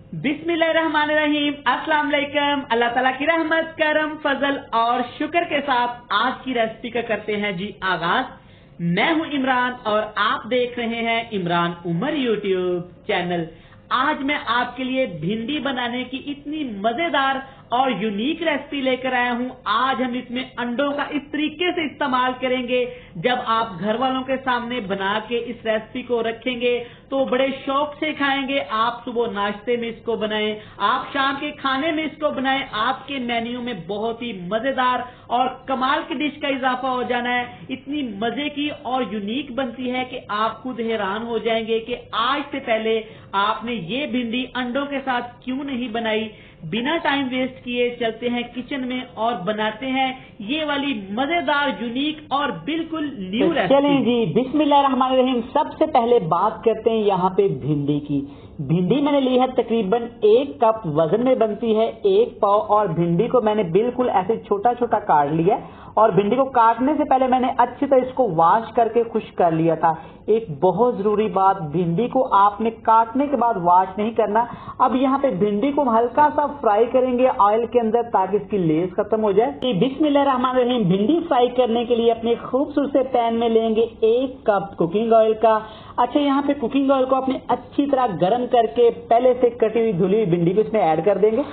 बिस्मिल्लाहिर्रहमानिर्रहीम। अस्सलाम वालेकुम। अल्लाह ताला की रहमत, करम, फजल और शुक्र के साथ आज की रेसिपी का करते हैं जी आगाज। मैं हूं इमरान और आप देख रहे हैं इमरान उमर यूट्यूब चैनल। आज मैं आपके लिए भिंडी बनाने की इतनी मजेदार और यूनिक रेसिपी लेकर आया हूं। आज हम इसमें अंडों का इस तरीके से इस्तेमाल करेंगे, जब आप घर वालों के सामने बना के इस रेसिपी को रखेंगे तो बड़े शौक से खाएंगे। आप सुबह नाश्ते में इसको बनाएं, आप शाम के खाने में इसको बनाएं, आपके मेन्यू में बहुत ही मजेदार और कमाल की डिश का इजाफा हो जाना है। इतनी मजे की और यूनिक बनती है कि आप खुद हैरान हो जाएंगे कि आज से पहले आपने ये भिंडी अंडों के साथ क्यों नहीं बनाई। बिना टाइम वेस्ट किए चलते हैं किचन में और बनाते हैं ये वाली मजेदार, यूनिक और बिल्कुल न्यू रेसिपी। चलें जी, बिस्मिल्लाहिर्रहमानिर्रहीम। सबसे पहले बात करते हैं यहाँ पे भिंडी की। भिंडी मैंने ली है तकरीबन 1 कप, वजन में बनती है 1 पाव। और भिंडी को मैंने बिल्कुल ऐसे छोटा छोटा काट लिया और भिंडी को काटने से पहले मैंने अच्छी तरह इसको वॉश करके खुश्क कर लिया था। एक बहुत जरूरी बात, भिंडी को आपने काटने के बाद वॉश नहीं करना। अब यहाँ पे भिंडी को हल्का सा फ्राई करेंगे ऑयल के अंदर ताकि इसकी लेस खत्म हो जाए। बिस्मिल्लाहिर्रहमानिर्रहीम। भिंडी फ्राई करने के लिए अपने खूबसूरत से पैन में लेंगे 1 कप कुकिंग ऑयल का। अच्छा, यहाँ पे कुकिंग ऑयल को अपने अच्छी तरह गर्म करके पहले से कटी हुई धुली हुई भिंडी को इसमें ऐड कर देंगे।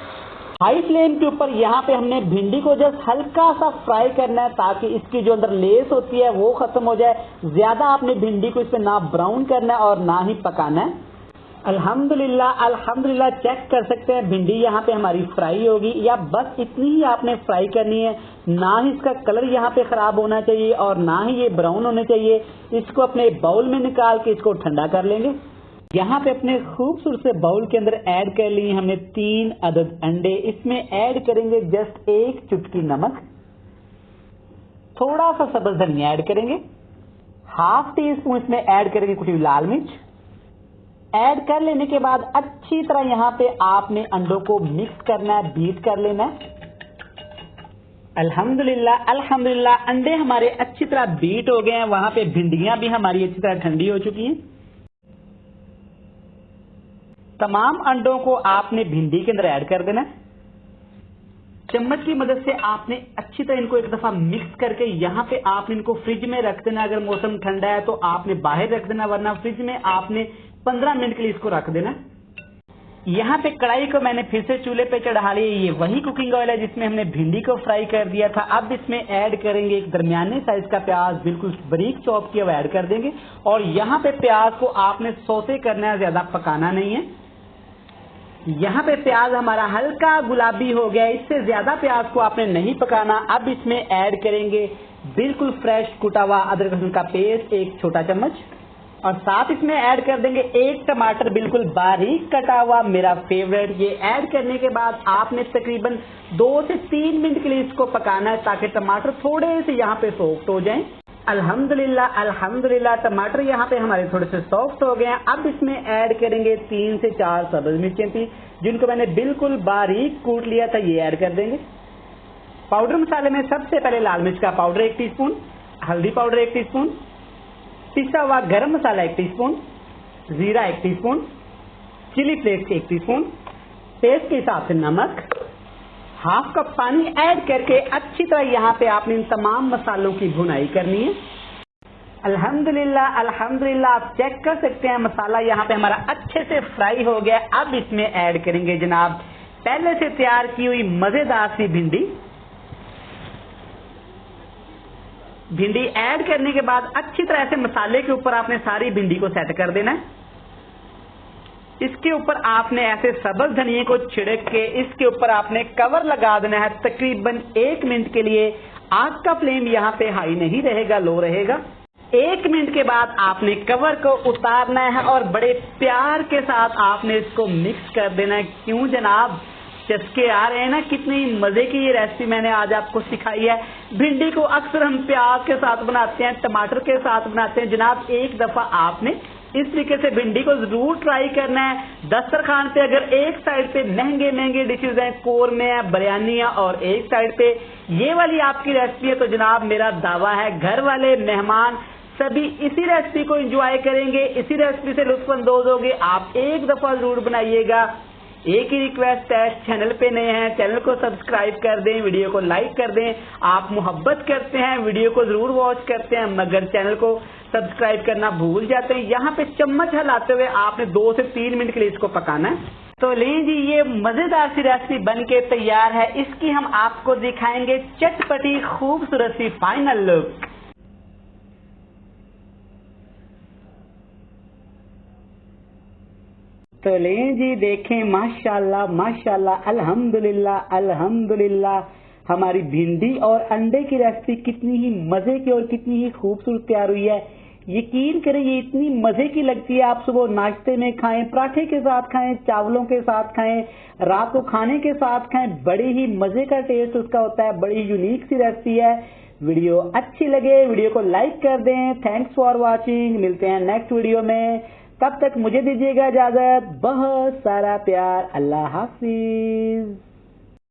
हाई फ्लेम के ऊपर यहाँ पे हमने भिंडी को जस्ट हल्का सा फ्राई करना है ताकि इसकी जो अंदर लेस होती है वो खत्म हो जाए। ज्यादा आपने भिंडी को इसमें ना ब्राउन करना है और ना ही पकाना है। अल्हम्दुलिल्लाह चेक कर सकते हैं भिंडी यहाँ पे हमारी फ्राई होगी, या बस इतनी ही आपने फ्राई करनी है। ना ही इसका कलर यहाँ पे खराब होना चाहिए और ना ही ये ब्राउन होने चाहिए। इसको अपने बाउल में निकाल के इसको ठंडा कर लेंगे। यहाँ पे अपने खूबसूरत से बाउल के अंदर ऐड कर लिए हमने 3 अदद अंडे। इसमें ऐड करेंगे जस्ट 1 चुटकी नमक, थोड़ा सा सब्ज धनिया ऐड करेंगे, ½ टीस्पून इसमें ऐड करेंगे कुटी हुई लाल मिर्च। ऐड कर लेने के बाद अच्छी तरह यहाँ पे आपने अंडों को मिक्स करना है, बीट कर लेना है। अल्हम्दुलिल्लाह अंडे हमारे अच्छी तरह बीट हो गए हैं। वहां पे भिंडियां भी हमारी अच्छी तरह ठंडी हो चुकी हैं। तमाम अंडों को आपने भिंडी के अंदर ऐड कर देना है। चम्मच की मदद से आपने अच्छी तरह इनको एक दफा मिक्स करके यहाँ पे आपने इनको फ्रिज में रख देना। अगर मौसम ठंडा है तो आपने बाहर रख देना, वरना फ्रिज में आपने 15 मिनट के लिए इसको रख देना। यहाँ पे कढ़ाई को मैंने फिर से चूल्हे पे चढ़ा लिया। ये वही कुकिंग ऑयल है जिसमें हमने भिंडी को फ्राई कर दिया था। अब इसमें ऐड करेंगे एक दरमियाने साइज का प्याज, बिल्कुल बारीक चॉप किया हुआ ऐड कर देंगे। और यहाँ पे प्याज को आपने सौते करना है, ज्यादा पकाना नहीं है। यहाँ पे प्याज हमारा हल्का गुलाबी हो गया, इससे ज्यादा प्याज को आपने नहीं पकाना। अब इसमें ऐड करेंगे बिल्कुल फ्रेश कुटा हुआ अदरक लहसुन का पेस्ट 1 छोटा चम्मच, और साथ इसमें ऐड कर देंगे 1 टमाटर बिल्कुल बारीक कटा हुआ, मेरा फेवरेट। ये ऐड करने के बाद आपने तकरीबन 2 से 3 मिनट के लिए इसको पकाना है ताकि टमाटर थोड़े से यहाँ पे सॉफ्ट हो जाएं। अल्हम्दुलिल्लाह टमाटर यहाँ पे हमारे थोड़े से सॉफ्ट हो गए हैं। अब इसमें ऐड करेंगे 3 से 4 सब्ज मिर्चें थी जिनको मैंने बिल्कुल बारीक कूट लिया था, ये ऐड कर देंगे। पाउडर मसाले में सबसे पहले लाल मिर्च का पाउडर 1 टीस्पून, हल्दी पाउडर 1 टीस्पून, पिसा हुआ गरम मसाला 1 टीस्पून, जीरा 1 teaspoon, chilli flakes 1 teaspoon, taste के हिसाब से नमक, ½ कप पानी ऐड करके अच्छी तरह यहाँ पे आपने इन तमाम मसालों की भुनाई करनी है। अल्हम्दुलिल्लाह आप चेक कर सकते हैं मसाला यहाँ पे हमारा अच्छे से फ्राई हो गया। अब इसमें ऐड करेंगे जनाब पहले से तैयार की हुई मजेदार सी भिंडी। भिंडी ऐड करने के बाद अच्छी तरह से मसाले के ऊपर आपने सारी भिंडी को सेट कर देना है। इसके ऊपर आपने ऐसे सब्ज धनिए को छिड़क के इसके ऊपर आपने कवर लगा देना है तकरीबन 1 मिनट के लिए। आग का फ्लेम यहाँ पे हाई नहीं रहेगा, लो रहेगा। 1 मिनट के बाद आपने कवर को उतारना है और बड़े प्यार के साथ आपने इसको मिक्स कर देना है। क्यों जनाब, चस्के आ रहे हैं ना, कितनी मजे की ये रेसिपी मैंने आज आपको सिखाई है। भिंडी को अक्सर हम प्याज के साथ बनाते हैं, टमाटर के साथ बनाते हैं। जनाब एक दफा आपने इस तरीके से भिंडी को जरूर ट्राई करना है। दस्तरखान पे अगर एक साइड पे महंगे महंगे डिशेज हैं, कोरमे है, बिरयानी है, और एक साइड पे ये वाली आपकी रेसिपी है, तो जनाब मेरा दावा है घर वाले मेहमान सभी इसी रेसिपी को एंजॉय करेंगे, इसी रेसिपी से लुत्फ अंदोज होंगे। आप एक दफा जरूर बनाइएगा। एक ही रिक्वेस्ट है, चैनल पे नए हैं चैनल को सब्सक्राइब कर दें, वीडियो को लाइक कर दें। आप मोहब्बत करते हैं, वीडियो को जरूर वॉच करते हैं मगर चैनल को सब्सक्राइब करना भूल जाते हैं। यहाँ पे चम्मच हिलाते हुए आपने 2 से 3 मिनट के लिए इसको पकाना है। तो लीजिए जी, ये मजेदार सी रेसिपी बन के तैयार है। इसकी हम आपको दिखाएंगे चटपटी खूबसूरत सी फाइनल लुक। तो लें जी, देखें माशाल्लाह माशाल्लाह अल्हम्दुलिल्लाह अल्हम्दुलिल्लाह हमारी भिंडी और अंडे की रेसिपी कितनी ही मजे की और कितनी ही खूबसूरत तैयार हुई है। यकीन करें ये इतनी मजे की लगती है। आप सुबह नाश्ते में खाएं, पराठे के साथ खाएं, चावलों के साथ खाएं, रात को खाने के साथ खाएं, बड़ी ही मजे का टेस्ट उसका होता है। बड़ी यूनिक सी रेसिपी है। वीडियो अच्छी लगे वीडियो को लाइक कर दें। Thanks for watching. मिलते हैं नेक्स्ट वीडियो में, तब तक मुझे दीजिएगा इजाजत। बहुत सारा प्यार। अल्लाह हाफिज।